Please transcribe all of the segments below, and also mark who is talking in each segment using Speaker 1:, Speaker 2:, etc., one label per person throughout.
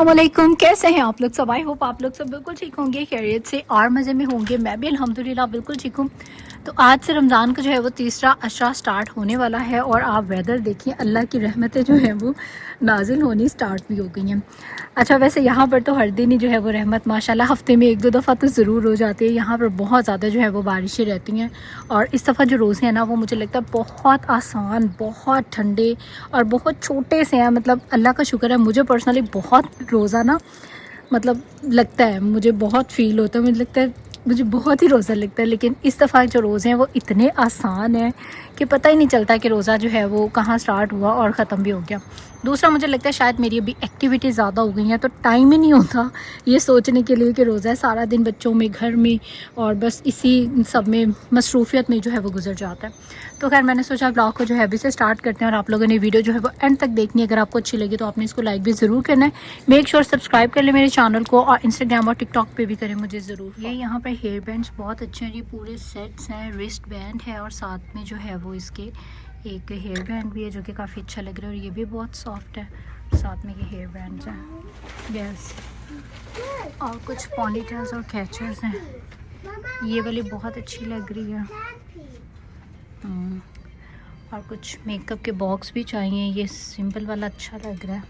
Speaker 1: अस्सलामुअलैकुम, कैसे हैं आप लोग सब। आई होप आप लोग सब बिल्कुल ठीक होंगे, खैरियत से और मज़े में होंगे। मैं भी अल्हम्दुलिल्लाह बिल्कुल ठीक हूँ। तो आज से रमज़ान का जो है वो तीसरा अशरा स्टार्ट होने वाला है और आप वेदर देखिए, अल्लाह की रहमतें जो है वो नाजिल होनी स्टार्ट भी हो गई हैं। अच्छा, वैसे यहाँ पर तो हर दिन ही जो है वो रहमत माशाल्लाह हफ़्ते में एक दो दफ़ा तो ज़रूर हो जाती है। यहाँ पर बहुत ज़्यादा जो है वो बारिशें रहती हैं और इस दफ़ा जो रोज़े हैं ना वो मुझे लगता है बहुत आसान, बहुत ठंडे और बहुत छोटे से हैं। मतलब अल्लाह का शुक्र है, मुझे पर्सनली बहुत रोज़ा ना मतलब लगता है, मुझे बहुत फ़ील होता है, मुझे लगता है मुझे बहुत ही रोज़ा लगता है। लेकिन इस दफ़ा जो रोज़े हैं वो इतने आसान हैं कि पता ही नहीं चलता कि रोज़ा जो है वो कहाँ स्टार्ट हुआ और ख़त्म भी हो गया। दूसरा, मुझे लगता है शायद मेरी अभी एक्टिविटी ज़्यादा हो गई हैं तो टाइम ही नहीं होता ये सोचने के लिए कि रोज़ा है। सारा दिन बच्चों में, घर में और बस इसी सब में मसरूफ़ियत में जो है वो गुजर जाता है। तो खैर मैंने सोचा ब्लॉग को जो है अभी से स्टार्ट करते हैं और आप लोगों ने वीडियो जो है वो एंड तक देखनी है। अगर आपको अच्छी लगी तो आपने इसको लाइक भी ज़रूर करना है। मेक श्योर सब्सक्राइब कर ले मेरे चैनल को और इंस्टाग्राम और टिकटॉक पे भी करें मुझे ज़रूर। ये यहाँ पर हेयर बैंड्स बहुत अच्छे हैं, ये पूरे सेट्स हैं, रिस्ट बैंड है और साथ में जो है वो इसके एक हेयर बैंड भी है जो कि काफ़ी अच्छा लग रहा है और ये भी बहुत सॉफ्ट है। साथ में ये हेयर बैंड्स हैं, यस, और कुछ पॉनीटेल्स और कैचर्स हैं। ये वाली बहुत अच्छी लग रही है। और कुछ मेकअप के बॉक्स भी चाहिए, ये सिंपल वाला अच्छा लग रहा है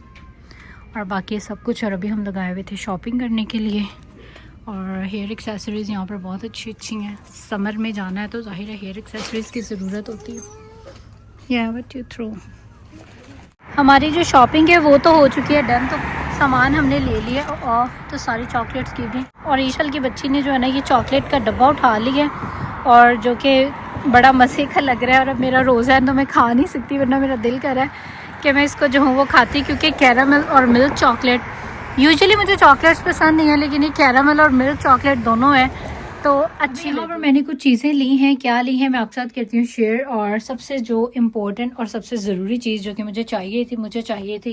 Speaker 1: और बाकी सब कुछ। और अभी हम लोग आए हुए थे शॉपिंग करने के लिए और हेयर एक्सेसरीज़ यहाँ पर बहुत अच्छी अच्छी हैं। समर में जाना है तो जाहिर है हेयर एक्सेसरीज़ की ज़रूरत होती है। या व्हाट यू थ्रो। हमारी जो शॉपिंग है वो तो हो चुकी है डन, तो सामान हमने ले लिया और तो सारी चॉकलेट्स की भी। और ईशल की बच्ची ने जो है ना ये चॉकलेट का डब्बा उठा लिया और जो कि बड़ा मज़े का लग रहा है। और अब मेरा रोज़ा है तो मैं खा नहीं सकती, वरना मेरा दिल कर रहा है कि मैं इसको जो हूँ वो खाती, क्योंकि कैरामल और मिल्क चॉकलेट, यूजुअली मुझे चॉकलेट्स पसंद नहीं है लेकिन ये कैरामल और मिल्क चॉकलेट दोनों है तो अच्छी। यहाँ पर मैंने कुछ चीज़ें ली हैं, क्या ली हैं मैं आपके साथ करती हूँ शेयर। और सबसे जो इम्पोर्टेंट और सबसे ज़रूरी चीज़ जो कि मुझे चाहिए थी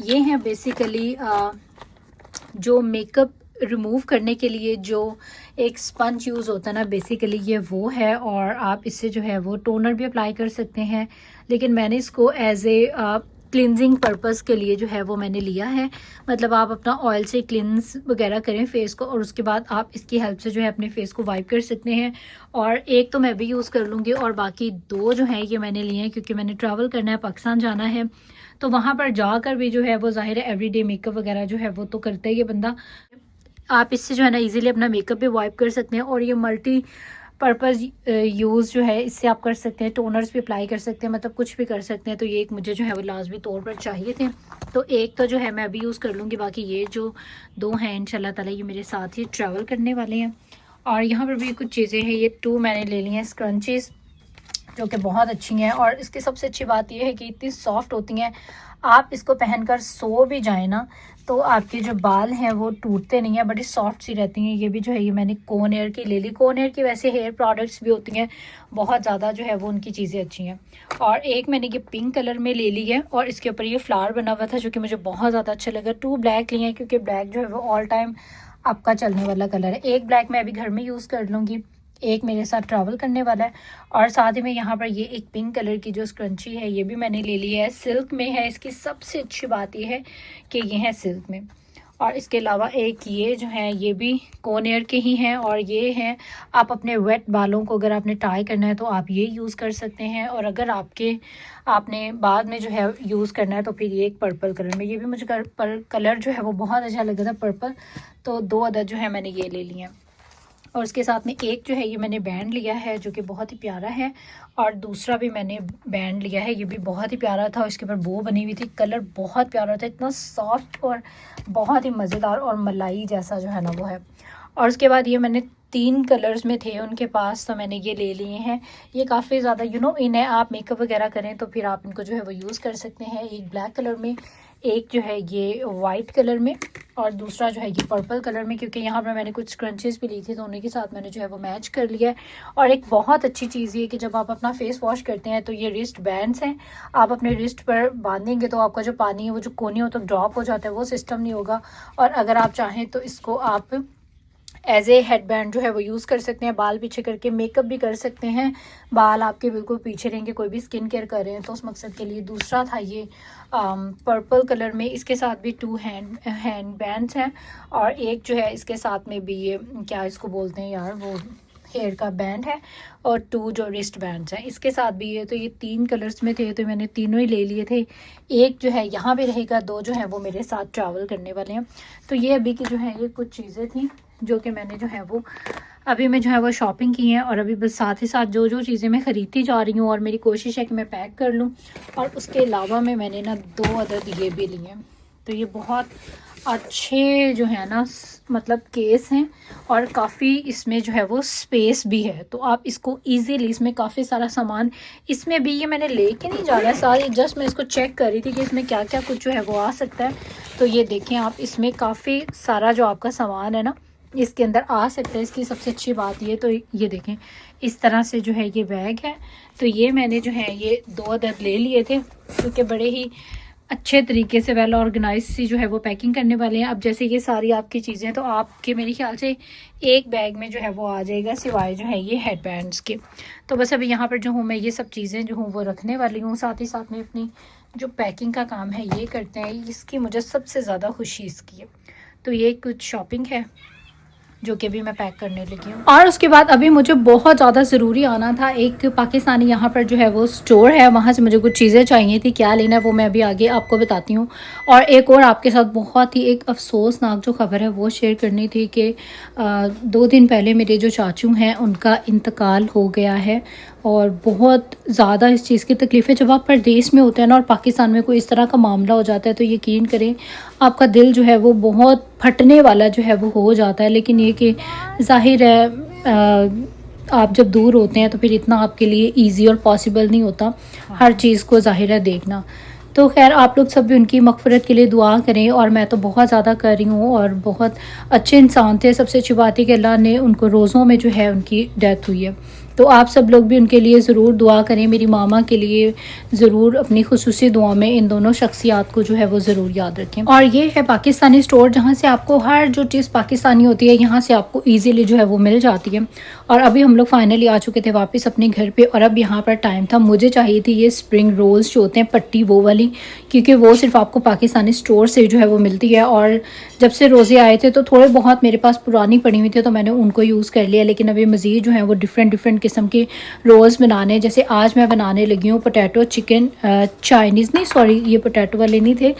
Speaker 1: ये हैं बेसिकली जो मेकअप रिमूव करने के लिए जो एक स्पंज यूज़ होता है ना, बेसिकली ये वो है। और आप इससे जो है वो टोनर भी अप्लाई कर सकते हैं, लेकिन मैंने इसको एज ए क्लिनजिंग पर्पस के लिए जो है वो मैंने लिया है। मतलब आप अपना ऑयल से क्लिनज वगैरह करें फेस को और उसके बाद आप इसकी हेल्प से जो है अपने फेस को वाइप कर सकते हैं। और एक तो मैं भी यूज़ कर लूँगी और बाकी दो जो हैं ये मैंने लिए हैं क्योंकि मैंने ट्रैवल करना है, पाकिस्तान जाना है, तो वहाँ पर जाकर भी जो है वो ज़ाहिर है एवरीडे मेकअप वगैरह जो है वो तो करता ही है बंदा। आप इससे जो है ना इजीली अपना मेकअप भी वाइप कर सकते हैं और ये मल्टी पर्पज़ यूज़ जो है इससे आप कर सकते हैं। टोनर्स भी अप्लाई कर सकते हैं, मतलब कुछ भी कर सकते हैं। तो ये एक मुझे जो है वो लाजमी तौर पर चाहिए थे, तो एक तो जो है मैं अभी यूज़ कर लूँगी, बाकी ये जो दो हैं इंशाल्लाह ताला ये मेरे साथ ही ट्रैवल करने वाले हैं। और यहाँ पर भी कुछ चीज़ें हैं, ये 2 मैंने ले ली हैं स्क्रंचीज़ जो कि बहुत अच्छी हैं। और इसकी सबसे अच्छी बात यह है कि इतनी सॉफ्ट होती हैं, आप इसको पहनकर सो भी जाएं ना तो आपके जो बाल हैं वो टूटते नहीं हैं, बड़ी सॉफ्ट सी रहती हैं। ये भी जो है ये मैंने कोनेयर की ले ली। कोनेयर की वैसे हेयर प्रोडक्ट्स भी होती हैं बहुत ज़्यादा, जो है वो उनकी चीज़ें अच्छी हैं। और एक मैंने ये पिंक कलर में ले ली है और इसके ऊपर ये फ्लावर बना हुआ था जो कि मुझे बहुत ज़्यादा अच्छा लगा। 2 ब्लैक लिए हैं क्योंकि ब्लैक जो है वो ऑल टाइम आपका चलने वाला कलर है। एक ब्लैक मैं अभी घर में यूज़ कर लूँगी, एक मेरे साथ ट्रैवल करने वाला है। और साथ ही में यहाँ पर ये एक पिंक कलर की जो स्क्रंची है ये भी मैंने ले ली है, सिल्क में है। इसकी सबसे अच्छी बात ये है कि ये है सिल्क में। और इसके अलावा एक ये जो है ये भी कोनेयर के ही हैं और ये हैं, आप अपने वेट बालों को अगर आपने टाई करना है तो आप ये यूज़ कर सकते हैं। और अगर आपने बाद में जो है यूज़ करना है तो फिर ये एक पर्पल कलर में, ये भी मुझे कलर जो है वो बहुत अच्छा लगा था पर्पल, तो 2 अदर जो है मैंने ये ले लिए हैं। और उसके साथ में एक जो है ये मैंने बैंड लिया है जो कि बहुत ही प्यारा है और दूसरा भी मैंने बैंड लिया है, ये भी बहुत ही प्यारा था। इसके ऊपर बो बनी हुई थी, कलर बहुत प्यारा था, इतना सॉफ्ट और बहुत ही मज़ेदार और मलाई जैसा जो है ना वो है। और उसके बाद ये मैंने 3 कलर्स में थे उनके पास, तो मैंने ये ले लिए हैं। ये काफ़ी ज़्यादा इन्हें आप मेकअप वगैरह करें तो फिर आप इनको जो है वो यूज़ कर सकते हैं। एक ब्लैक कलर में, एक जो है ये वाइट कलर में और दूसरा जो है ये पर्पल कलर में, क्योंकि यहाँ पर मैंने कुछ स्क्रंचेस भी ली थी तो उन्हीं के साथ मैंने जो है वो मैच कर लिया है। और एक बहुत अच्छी चीज़ ये कि जब आप अपना फेस वॉश करते हैं तो ये रिस्ट बैंड्स हैं, आप अपने रिस्ट पर बांधेंगे तो आपका जो पानी है वो जो कोनियों तक ड्रॉप हो जाता है वो सिस्टम नहीं होगा। और अगर आप चाहें तो इसको आप एज ए हेडबैंड जो है वो यूज़ कर सकते हैं, बाल पीछे करके मेकअप भी कर सकते हैं, बाल आपके बिल्कुल पीछे रहेंगे, कोई भी स्किन केयर कर रहे हैं तो उस मकसद के लिए। दूसरा था ये पर्पल कलर में, इसके साथ भी 2 हैंड बैंड्स हैं और एक जो है इसके साथ में भी ये क्या इसको बोलते हैं यार, वो हेयर का बैंड है और 2 जो रिस्ट बैंड्स हैं इसके साथ भी है। तो ये 3 कलर्स में थे तो मैंने तीनों ही ले लिए थे। एक जो है यहाँ पे रहेगा, 2 जो है वो मेरे साथ ट्रैवल करने वाले हैं। तो ये अभी की जो है ये कुछ चीज़ें थी जो कि मैंने जो है वो अभी मैं जो है वो शॉपिंग की है। और अभी बस साथ ही साथ जो जो चीज़ें मैं ख़रीदती जा रही हूँ और मेरी कोशिश है कि मैं पैक कर लूँ। और उसके अलावा में मैंने ना 2 अदद ये भी लिए हैं। तो ये बहुत अच्छे जो है ना मतलब केस हैं और काफ़ी इसमें जो है वो स्पेस भी है, तो आप इसको इजीली, इसमें काफ़ी सारा सामान इसमें भी, ये मैंने लेके नहीं जा रहा है सारी, जस्ट मैं इसको चेक कर रही थी कि इसमें क्या क्या कुछ जो है वो आ सकता है। तो ये देखें आप, इसमें काफ़ी सारा जो आपका सामान है ना इसके अंदर आ सकता है। इसकी सबसे अच्छी बात ये, तो ये देखें इस तरह से जो है ये बैग है। तो ये मैंने जो है ये 2 अदद ले लिए थे क्योंकि बड़े ही अच्छे तरीके से वेल ऑर्गेनाइज सी जो है वो पैकिंग करने वाले हैं। अब जैसे ये सारी आपकी चीज़ें तो आपके मेरे ख्याल से एक बैग में जो है वो आ जाएगा, सिवाय जो है ये हेडबैंड्स के। तो बस अभी यहाँ पर जो हूँ मैं ये सब चीज़ें जो हूँ वो रखने वाली हूँ। साथ ही साथ में अपनी जो पैकिंग का काम है ये करते हैं, इसकी मुझे सबसे ज़्यादा खुशी इसकी है। तो ये कुछ शॉपिंग है जो कि भी मैं पैक करने लगी हूँ। और उसके बाद अभी मुझे बहुत ज़्यादा ज़रूरी आना था, एक पाकिस्तानी यहाँ पर जो है वो स्टोर है, वहाँ से मुझे कुछ चीज़ें चाहिए थी। क्या लेना है वो मैं अभी आगे आपको बताती हूँ। और एक और आपके साथ बहुत ही एक अफसोसनाक जो खबर है वो शेयर करनी थी कि 2 दिन पहले मेरे जो चाचू हैं उनका इंतकाल हो गया है। और बहुत ज़्यादा इस चीज़ की तकलीफ़ है, जब आप परदेश में होते हैं ना और पाकिस्तान में कोई इस तरह का मामला हो जाता है तो यकीन करें आपका दिल जो है वो बहुत फटने वाला जो है वो हो जाता है। लेकिन ये कि ज़ाहिर है आप जब दूर होते हैं तो फिर इतना आपके लिए इजी और पॉसिबल नहीं होता हर चीज़ को ज़ाहिर है देखना। तो खैर आप लोग सब भी उनकी मग़फ़िरत के लिए दुआ करें, और मैं तो बहुत ज़्यादा कर रही हूँ। और बहुत अच्छे इंसान थे, सबसे अच्छी बात है कि अल्लाह ने उनको रोज़ों में जो है उनकी डेथ हुई है। तो आप सब लोग भी उनके लिए ज़रूर दुआ करें। मेरी मामा के लिए ज़रूर अपनी खुसूसी दुआ में इन दोनों शख्सियात को जो है वो ज़रूर याद रखें। और ये है पाकिस्तानी स्टोर, जहाँ से आपको हर जो चीज़ पाकिस्तानी होती है यहाँ से आपको ईज़िली जो है वो मिल जाती है। और अभी हम लोग फाइनली आ चुके थे वापस अपने घर पे, और अब यहाँ पर टाइम था, मुझे चाहिए थी ये स्प्रिंग रोल्स जो होते हैं पट्टी वो वाली, क्योंकि वो सिर्फ आपको पाकिस्तानी स्टोर से जो है वो मिलती है। और जब से रोज़े आए थे तो थोड़े बहुत मेरे पास पुरानी पड़ी हुई थी तो मैंने उनको यूज़ कर लिया। लेकिन अभी मज़ीद जो है वो डिफरेंट किस्म के रोल्स बनाने, जैसे आज मैं बनाने लगी हूँ पोटैटो चिकन चाइनीज़, नहीं सॉरी ये पोटैटो वाले नहीं थे,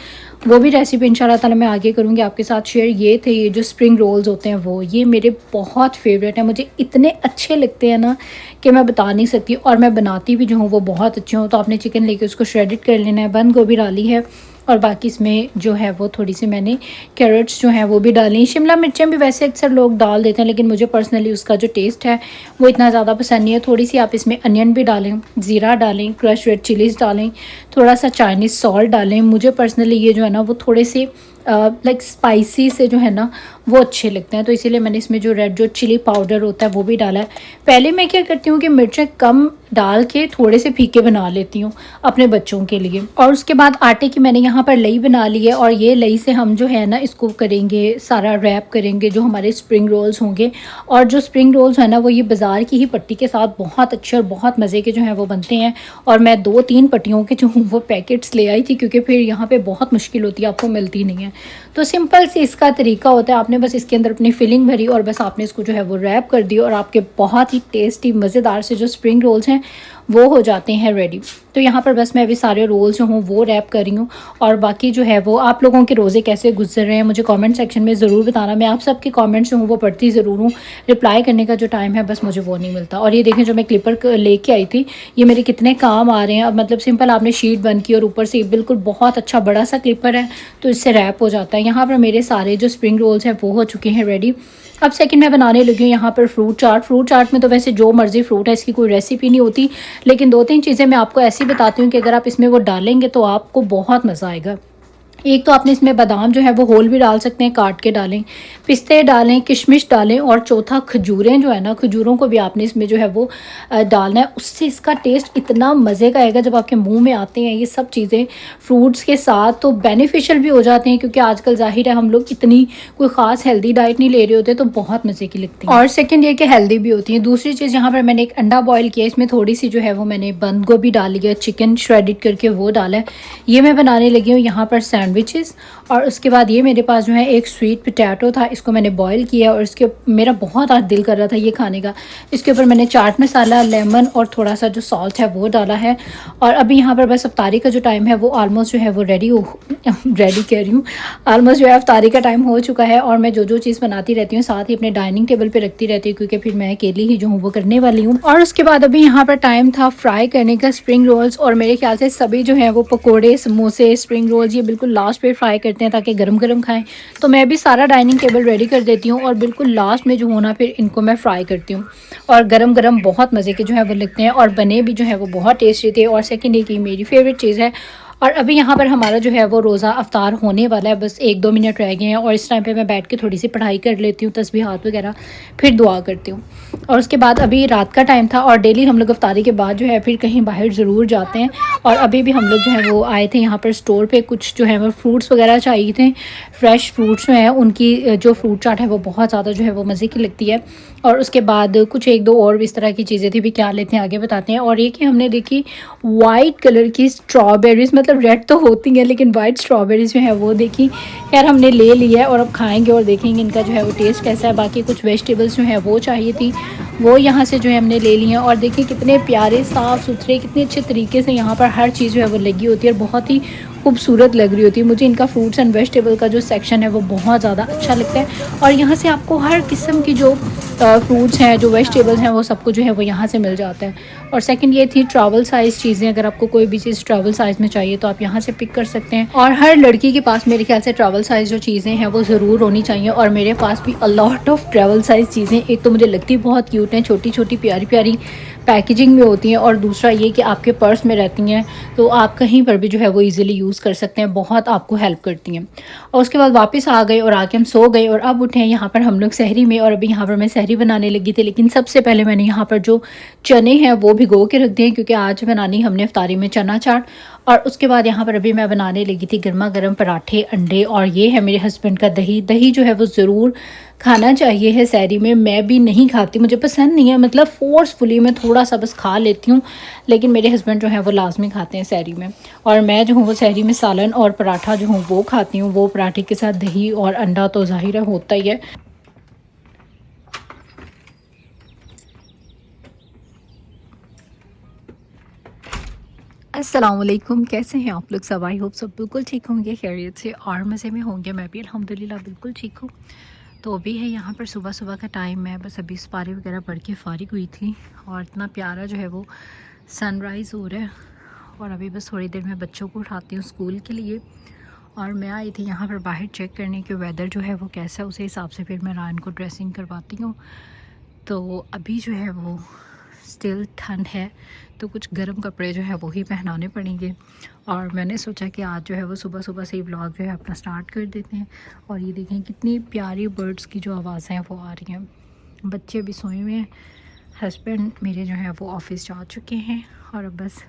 Speaker 1: वो भी रेसिपी इंशाल्लाह ताला मैं आगे करूँगी आपके साथ शेयर। ये थे ये जो स्प्रिंग रोल्स होते हैं वो, ये मेरे बहुत फेवरेट हैं, मुझे इतने अच्छे लगते हैं ना कि मैं बता नहीं सकती। और मैं बनाती भी जो हूँ वो बहुत अच्छी हूँ। तो आपने चिकन लेके उसको श्रेडिड कर लेना है, बंद गोभी डाली है, और बाकी इसमें जो है वो थोड़ी सी मैंने कैरेट्स जो हैं वो भी डाली। शिमला मिर्चें भी वैसे अक्सर लोग डाल देते हैं, लेकिन मुझे पर्सनली उसका जो टेस्ट है वो इतना ज़्यादा पसंद नहीं है। थोड़ी सी आप इसमें अनियन भी डालें, ज़ीरा डालें, क्रश रेड चिलीज़ डालें, थोड़ा सा चाइनीज़ सॉल्ट डालें। मुझे पर्सनली ये जो है ना वो थोड़े से लाइक स्पाइसी से जो है ना वो अच्छे लगते हैं, तो इसीलिए मैंने इसमें जो रेड जो चिली पाउडर होता है वो भी डाला है। पहले मैं क्या करती हूँ कि मिर्चें कम डाल के थोड़े से फीके बना लेती हूँ अपने बच्चों के लिए। और उसके बाद आटे की मैंने यहाँ पर लई बना ली है, और ये लई से हम जो है ना इसको करेंगे सारा रैप करेंगे जो हमारे स्प्रिंग रोल्स होंगे। और जो स्प्रिंग रोल्स है ना वो ये बाज़ार की ही पट्टी के साथ बहुत अच्छे और बहुत मज़े के जो हैं वो बनते हैं। और मैं 2-3 पट्टियों के जो वो पैकेट्स ले आई थी, क्योंकि फिर यहाँ पर बहुत मुश्किल होती है, आपको मिलती नहीं है। तो सिंपल से इसका तरीका होता है, आपने बस इसके अंदर अपनी फिलिंग भरी और बस आपने इसको जो है वो रैप कर दी, और आपके बहुत ही टेस्टी मज़ेदार से जो स्प्रिंग रोल्स हैं वो हो जाते हैं रेडी। तो यहाँ पर बस मैं अभी सारे रोल्स जो हूँ वो रैप कर रही हूँ। और बाकी जो है वो आप लोगों के रोज़े कैसे गुजर रहे हैं मुझे कमेंट सेक्शन में ज़रूर बताना। मैं आप सबके कमेंट्स जो हूँ वो पढ़ती ज़रूर हूँ, रिप्लाई करने का जो टाइम है बस मुझे वो नहीं मिलता। और ये देखें जो मैं क्लिपर लेके आई थी, ये मेरे कितने काम आ रहे हैं। अब मतलब सिंपल आपने शीट बंद की और ऊपर से बिल्कुल बहुत अच्छा बड़ा सा क्लिपर है तो इससे रैप हो जाता है। यहाँ पर मेरे सारे जो स्प्रिंग रोल्स हैं वो हो चुके हैं रेडी। अब सेकंड मैं बनाने लगी हूँ यहाँ पर फ्रूट चाट में तो वैसे जो मर्ज़ी फ्रूट है, इसकी कोई रेसिपी नहीं होती, लेकिन 2-3 चीज़ें मैं आपको ऐसी बताती हूँ कि अगर आप इसमें वो डालेंगे तो आपको बहुत मज़ा आएगा। एक तो आपने इसमें बादाम जो है वो होल भी डाल सकते हैं, काट के डालें, पिस्ते डालें, किशमिश डालें, और चौथा खजूरें जो है ना, खजूरों को भी आपने इसमें जो है वो डालना है। उससे इसका टेस्ट इतना मज़े का आएगा जब आपके मुंह में आते हैं ये सब चीज़ें फ्रूट्स के साथ, तो बेनिफिशियल भी हो जाते हैं, क्योंकि आजकल जाहिर है हम लोग इतनी कोई ख़ास हेल्दी डाइट नहीं ले रहे होते, तो बहुत मज़े की लगती है। और सेकेंड ये कि हेल्दी भी होती है। दूसरी चीज़, यहाँ पर मैंने एक अंडा बॉयल किया, इसमें थोड़ी सी जो है वो मैंने बंद गोभी डाली है, चिकन श्रेडिड करके वो डाला है। ये मैं बनाने लगी हूँ यहाँ पर सैंडविचेस। और उसके बाद ये मेरे पास जो है एक स्वीट पोटैटो था, इसको मैंने बॉयल किया, और इसके मेरा बहुत आज दिल कर रहा था ये खाने का। इसके ऊपर मैंने चाट मसाला, लेमन और थोड़ा सा जो सॉल्ट है वो डाला है। और अभी यहाँ पर बस अफ्तारी का जो टाइम है वो ऑलमोस्ट जो है वो रेडी कह रही हूँ, ऑलमोस्ट जो है अफ्तारी का टाइम हो चुका है। और मैं जो चीज़ बनाती रहती हूँ साथ ही अपने डाइनिंग टेबल पर रखती रहती हूँ, क्योंकि फिर मैं अकेली ही जो हूँ वो करने वाली हूँ। और उसके बाद अभी यहाँ पर टाइम था फ्राई करने का स्प्रिंग रोल्स, और मेरे ख्याल से सभी जो है वो पकोड़े, समोसे, स्प्रिंग रोल्स ये बिल्कुल लास्ट पे फ्राई करते हैं ताकि गरम गरम खाएं। तो मैं भी सारा डाइनिंग टेबल रेडी कर देती हूँ, और बिल्कुल लास्ट में जो होना फिर इनको मैं फ्राई करती हूँ। और गरम गरम बहुत मज़े के जो है वो लगते हैं, और बने भी जो है वो बहुत टेस्टी थे। और सेकेंड ये की मेरी फेवरेट चीज़ है। और अभी यहाँ पर हमारा जो है वो रोज़ा अफ्तार होने वाला है, बस 1-2 मिनट रह गए हैं, और इस टाइम पे मैं बैठ के थोड़ी सी पढ़ाई कर लेती हूँ, तस्बीहात वगैरह, फिर दुआ करती हूँ। और उसके बाद अभी रात का टाइम था, और डेली हम लोग अफ्तारी के बाद जो है फिर कहीं बाहर ज़रूर जाते हैं। और अभी भी हम लोग जो है वो आए थे यहाँ पर स्टोर पे, कुछ जो है वो फ्रूट्स वगैरह चाहिए थे, फ्रेश फ्रूट्स जो हैं उनकी जो फ्रूट चाट है वो बहुत ज़्यादा जो है वो मज़े की लगती है। और उसके बाद कुछ 1-2 और भी इस तरह की चीज़ें थी, भी क्या लेते हैं आगे बताते हैं। और ये कि हमने देखी वाइट कलर की स्ट्रॉबेरीज़, मतलब रेड तो होती हैं लेकिन वाइट स्ट्रॉबेरीज़ जो है वो देखी। यार हमने ले लिया है, और अब खाएंगे और देखेंगे इनका जो है वो टेस्ट कैसा है। बाकी कुछ वेजिटेबल्स जो है वो चाहिए थी, वो यहाँ से जो है हमने ले लिए हैं। और देखिए कितने प्यारे, साफ़ सुथरे, कितने अच्छे तरीके से यहाँ पर हर चीज़ जो है वो लगी होती है, और बहुत ही खूबसूरत लग रही होती है। मुझे इनका फ्रूट्स एंड वेजिटेबल का जो सेक्शन है वो बहुत ज़्यादा अच्छा लगता है। और यहाँ से आपको हर किस्म की जो फ्रूट्स हैं, जो वेजिटेबल्स हैं, वो सबको जो है वो यहाँ से मिल जाता है। और सेकंड ये थी ट्रैवल साइज़ चीज़ें, अगर आपको कोई भी चीज़ ट्रैवल साइज़ में चाहिए तो आप यहाँ से पिक कर सकते हैं। और हर लड़की के पास मेरे ख्याल से ट्रैवल साइज़ जो चीज़ें हैं वो ज़रूर होनी चाहिए, और मेरे पास भी a lot of travel size चीज़ें। एक तो मुझे लगती बहुत क्यूट हैं, छोटी छोटी प्यारी प्यारी पैकेजिंग में होती हैं, और दूसरा ये कि आपके पर्स में रहती हैं, तो आप कहीं पर भी जो है वो इजीली यूज़ कर सकते हैं, बहुत आपको हेल्प करती हैं। और उसके बाद वापस आ गए, और आके हम सो गए, और अब उठे हैं यहाँ पर हम लोग सहरी में। और अभी यहाँ पर मैं सहरी बनाने लगी थी, लेकिन सबसे पहले मैंने यहाँ पर जो चने हैं वो भिगो के रख दिए, क्योंकि आज बनानी हमने इफ्तारी में चना चाट। और उसके बाद यहाँ पर अभी मैं बनाने लगी थी गर्मा गर्म पराठे, अंडे, और ये है मेरे हस्बैंड का दही। दही जो है वो ज़रूर खाना चाहिए है सहरी में। मैं भी नहीं खाती, मुझे पसंद नहीं है, मतलब फ़ोर्सफुली मैं थोड़ा सा बस खा लेती हूँ, लेकिन मेरे हस्बैंड जो है वो लाजमी खाते हैं सहरी में। और मैं जो हूँ वो सहरी में सालन और पराठा जो हूँ वो खाती हूँ। वो पराठे के साथ दही और अंडा तो ज़ाहिर है होता ही है। अस्सलाम वालेकुम, कैसे हैं आप लोग सब? आई होप सब बिल्कुल ठीक होंगे, खैरियत से और मज़े में होंगे। मैं भी अल्हम्दुलिल्लाह बिल्कुल ठीक हूँ। तो अभी है यहाँ पर सुबह सुबह का टाइम है, बस अभी सपारे वगैरह पढ़ के फ़ारिग हुई थी, और इतना प्यारा जो है वो सनराइज़ हो रहा है। और अभी बस थोड़ी देर में बच्चों को उठाती हूँ स्कूल के लिए। और मैं आई थी यहाँ पर बाहर चेक करने के वेदर जो है वो कैसा है, उसी हिसाब से फिर मैं रायन को ड्रेसिंग करवाती हूँ। तो अभी जो है वो स्टिल ठंड है, तो कुछ गर्म कपड़े जो है वो ही पहनाने पड़ेंगे। और मैंने सोचा कि आज जो है वो सुबह सुबह से ही व्लॉग जो है अपना स्टार्ट कर देते हैं। और ये देखें कितनी प्यारी बर्ड्स की जो आवाज़ें हैं वो आ रही हैं। बच्चे भी सोए हुए हैं, हस्बैंड मेरे जो है वो ऑफ़िस जा चुके हैं, और अब बस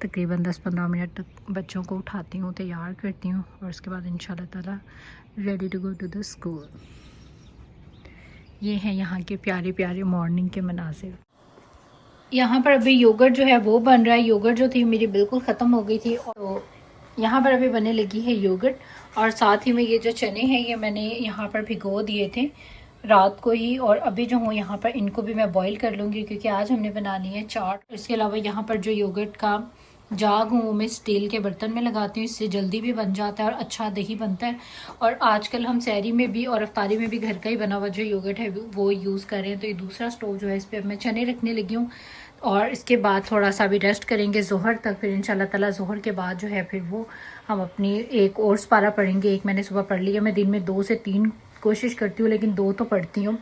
Speaker 1: तकरीबन 10-15 मिनट तक बच्चों को उठाती हूँ, तैयार करती हूँ, और उसके बाद इंशाल्लाह ताला ready to go to the school. ये हैं यहाँ के प्यारे प्यारे मॉर्निंग के मनाज़िर। यहाँ पर अभी योगर्ट जो है वो बन रहा है। योगर्ट जो थी मेरी बिल्कुल ख़त्म हो गई थी, तो यहाँ पर अभी बनने लगी है योगर्ट। और साथ ही में ये जो चने हैं ये मैंने यहाँ पर भिगो दिए थे रात को ही, और अभी जो हूँ यहाँ पर इनको भी मैं बॉईल कर लूँगी, क्योंकि आज हमने बनानी है चाट। इसके अलावा यहाँ पर जो योगर्ट का जाग हूँ वो मैं स्टील के बर्तन में लगाती हूँ, इससे जल्दी भी बन जाता है और अच्छा दही बनता है। और आजकल हम सहरी में भी और अफ्तारी में भी घर का ही बना हुआ जो योगर्ट है वो यूज़ कर रहे हैं। तो ये दूसरा स्टोव जो है इस पर मैं चने रखने लगी हूँ, और इसके बाद थोड़ा सा भी रेस्ट करेंगे ज़ोहर तक। फिर इंशाल्लाह ताला ज़ोहर के बाद जो है फिर वो हम अपनी एक और सपारा पढ़ेंगे। एक मैंने सुबह पढ़ लिया, मैं दिन में 2 से 3 कोशिश करती हूँ, लेकिन 2 तो पढ़ती हूँ।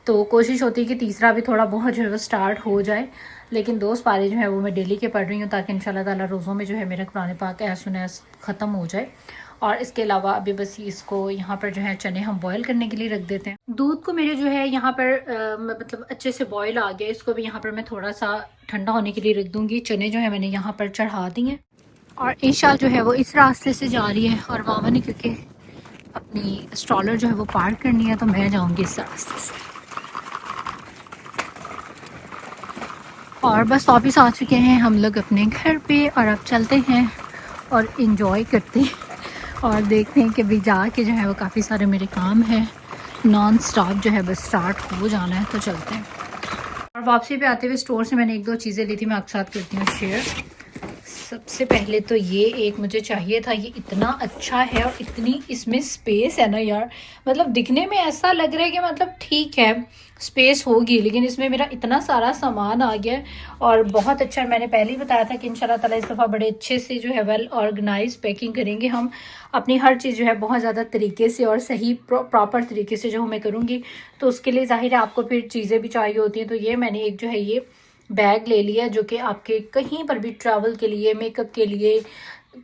Speaker 1: तो कोशिश होती है कि तीसरा भी थोड़ा बहुत जो है वो स्टार्ट हो जाए, लेकिन 2 सपारे जो है वो मैं डेली के पढ़ रही हूँ, ताकि इंशाल्लाह ताला रोज़ों में जो है मेरा कुरान पाक एज़ सुन एज़ ख़त्म हो जाए। और इसके अलावा अभी बस इसको यहाँ पर जो है चने हम बॉईल करने के लिए रख देते हैं। दूध को मेरे जो है यहाँ पर मतलब अच्छे से बॉईल आ गया, इसको भी यहाँ पर मैं थोड़ा सा ठंडा होने के लिए रख दूँगी। चने जो है मैंने यहाँ पर चढ़ा दिए हैं और ईशा जो है वो इस रास्ते से जा रही है और मामा ने क्योंकि अपनी स्ट्रॉलर जो है वो पार्क करनी है तो मैं जाऊँगी इस रास्ते से। और बस वापस आ चुके हैं हम लोग अपने घर पे और अब चलते हैं और इन्जॉय करते हैं और देखते हैं कि अभी जाके जो है वो काफ़ी सारे मेरे काम हैं, नॉन स्टॉप जो है बस स्टार्ट हो जाना है, तो चलते हैं। और वापसी पे आते हुए स्टोर से मैंने 1-2 चीज़ें ली थी, मैं आपके साथ करती हूँ शेयर। सबसे पहले तो ये एक मुझे चाहिए था, ये इतना अच्छा है और इतनी इसमें स्पेस है ना यार, मतलब दिखने में ऐसा लग रहा है कि मतलब ठीक है स्पेस होगी, लेकिन इसमें मेरा इतना सारा सामान आ गया और बहुत अच्छा। मैंने पहले ही बताया था कि इंशाल्लाह ताला इस दफ़ा बड़े अच्छे से जो है वेल ऑर्गेनाइज पैकिंग करेंगे हम, अपनी हर चीज़ जो है बहुत ज़्यादा तरीके से और सही प्रॉपर तरीके से जो मैं करूँगी, तो उसके लिए ज़ाहिर है आपको फिर चीज़ें भी चाहिए होती हैं। तो ये मैंने एक जो है ये बैग ले लिया जो कि आपके कहीं पर भी ट्रैवल के लिए, मेकअप के लिए,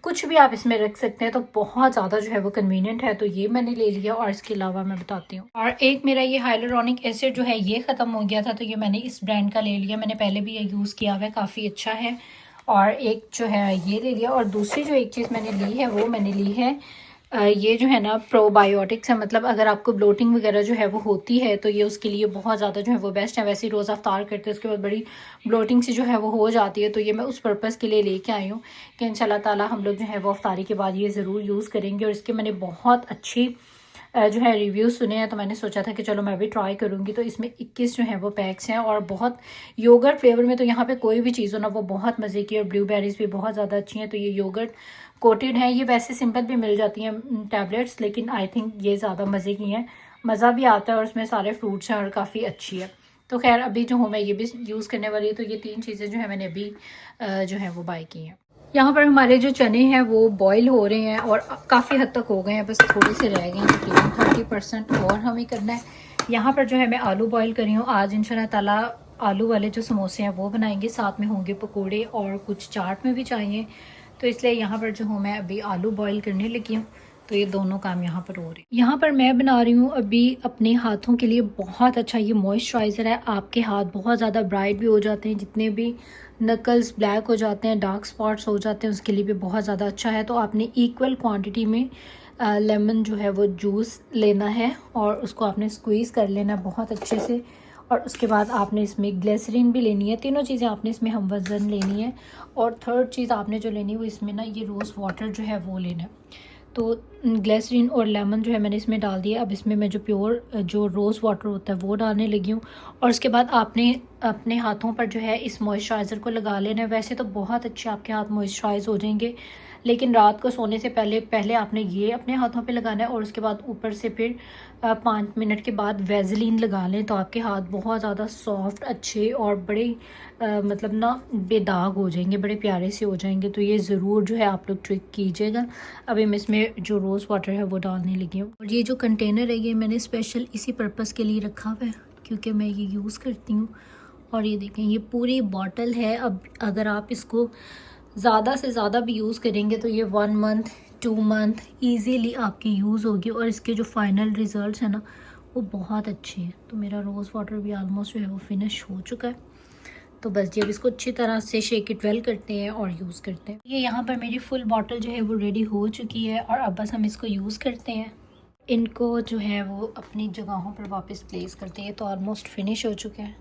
Speaker 1: कुछ भी आप इसमें रख सकते हैं, तो बहुत ज़्यादा जो है वो कन्वीनियंट है, तो ये मैंने ले लिया। और इसके अलावा मैं बताती हूँ, और एक मेरा ये हाइलुरोनिक एसिड जो है ये ख़त्म हो गया था, तो ये मैंने इस ब्रांड का ले लिया। मैंने पहले भी ये यूज़ किया हुआ है, काफ़ी अच्छा है। और एक जो है ये ले लिया। और दूसरी जो एक चीज़ मैंने ली है वो मैंने ली है ये जो है ना प्रोबायोटिक्स है, मतलब अगर आपको ब्लोटिंग वगैरह जो है वो होती है तो ये उसके लिए बहुत ज़्यादा जो है वो बेस्ट है। वैसे ही रोज़ा अफ्तार करते हैं उसके बाद बड़ी ब्लोटिंग सी जो है वो हो जाती है, तो ये मैं उस पर्पज़ के लिए लेके आई हूँ कि इंशाल्लाह ताला हम लोग जो है वो अफ्तारी के बाद ये ज़रूर यूज़ करेंगे। और इसके मैंने बहुत अच्छी जो है रिव्यूज़ सुने हैं, तो मैंने सोचा था कि चलो मैं भी ट्राई करूँगी। तो इसमें 21 जो है वो पैक्स हैं और बहुत योगर्ट फ्लेवर में, तो यहाँ पे कोई भी चीज़ हो ना वो बहुत मज़े की, और ब्लूबेरीज़ भी बहुत ज़्यादा अच्छी हैं। तो ये योगर्ट कोटेड है, ये वैसे सिंपल भी मिल जाती हैं टैबलेट्स, लेकिन आई थिंक ये ज़्यादा मज़े की हैं, मज़ा भी आता है और उसमें सारे फ्रूट्स हैं और काफ़ी अच्छी है। तो खैर अभी जो हूँ मैं ये भी यूज़ करने वाली है। तो ये 3 चीज़ें जो है मैंने अभी जो है वो बाय की हैं। यहाँ पर हमारे जो चने हैं वो बॉईल हो रहे हैं और काफ़ी हद तक हो गए हैं, बस थोड़े से रह गए हैं, तकरीबन 30% और हमें करना है। यहाँ पर जो है मैं आलू बॉईल कर रही हूँ। आज इंशाल्लाह ताला आलू वाले जो समोसे हैं वो बनाएंगे, साथ में होंगे पकोड़े और कुछ चाट में भी चाहिए, तो इसलिए यहाँ पर जो हूँ मैं अभी आलू बॉईल करने लगी हूँ। तो ये दोनों काम यहाँ पर हो रहे हैं। यहाँ पर मैं बना रही हूँ अभी अपने हाथों के लिए बहुत अच्छा ये मॉइस्चराइज़र है। आपके हाथ बहुत ज़्यादा ब्राइट भी हो जाते हैं, जितने भी नकल्स ब्लैक हो जाते हैं, डार्क स्पॉट्स हो जाते हैं, उसके लिए भी बहुत ज़्यादा अच्छा है। तो आपने इक्वल क्वांटिटी में लेमन जो है वो जूस लेना है और उसको आपने स्क्वीज़ कर लेना बहुत अच्छे से। और उसके बाद आपने इसमें ग्लिसरीन भी लेनी है, तीनों चीज़ें आपने इसमें हम वज़न लेनी है। और थर्ड चीज़ आपने जो लेनी है वो इसमें ना ये रोज़ वाटर जो है वो लेना है। तो ग्लिसरीन और लेमन जो है मैंने इसमें डाल दिया। अब इसमें मैं जो प्योर जो रोज़ वाटर होता है वो डालने लगी हूँ। और उसके बाद आपने अपने हाथों पर जो है इस मॉइस्चराइज़र को लगा लेना है। वैसे तो बहुत अच्छे आपके हाथ मॉइस्चराइज हो जाएंगे, लेकिन रात को सोने से पहले आपने ये अपने हाथों पे लगाना है और उसके बाद ऊपर से फिर 5 मिनट के बाद वैसलीन लगा लें, तो आपके हाथ बहुत ज़्यादा सॉफ्ट, अच्छे और बड़े मतलब ना बेदाग हो जाएंगे, बड़े प्यारे से हो जाएंगे। तो ये ज़रूर जो है आप लोग ट्रिक कीजिएगा। अभी मैं इसमें जो रोज़ वाटर है वो डालने लगी हूँ। और ये जो कंटेनर है ये मैंने स्पेशल इसी पर्पज़ के लिए रखा हुआ है क्योंकि मैं ये यूज़ करती हूँ। और ये देखें ये पूरी बॉटल है। अब अगर आप इसको ज़्यादा से ज़्यादा भी यूज़ करेंगे तो ये 1 मंथ 2 मंथ ईज़िली आपकी यूज़ होगी और इसके जो फाइनल रिज़ल्ट्स हैं ना वो बहुत अच्छे हैं। तो मेरा रोज़ वाटर भी आलमोस्ट जो है वो फिनिश हो चुका है। तो बस जब इसको अच्छी तरह से शेक इट वेल करते हैं और यूज़ करते हैं। ये यहाँ पर मेरी फुल बॉटल जो है वो रेडी हो चुकी है और अब बस हम इसको यूज़ करते हैं। इनको जो है वो अपनी जगहों पर वापस प्लेस करते हैं। तो ऑलमोस्ट फिनिश हो चुके हैं।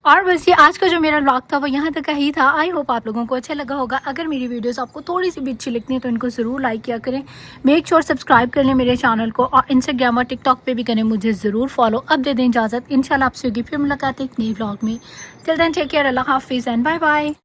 Speaker 1: और बस ये आज का जो मेरा व्लॉग था वो यहाँ तक का ही था। आई होप आप लोगों को अच्छा लगा होगा। अगर मेरी वीडियोस आपको थोड़ी सी भी अच्छी लगती हैं तो इनको ज़रूर लाइक किया करें। मेक श्योर सब्सक्राइब कर लें मेरे चैनल को और इंस्टाग्राम और टिकटॉक पे भी करें मुझे ज़रूर फॉलो। अब दे दें इजाज़त, इंशाल्लाह आपसे होगी फिर मुलाकात एक नई व्लॉग में। टिल देन टेक केयर, अल्लाह हाफिज़ एंड बाय बाय।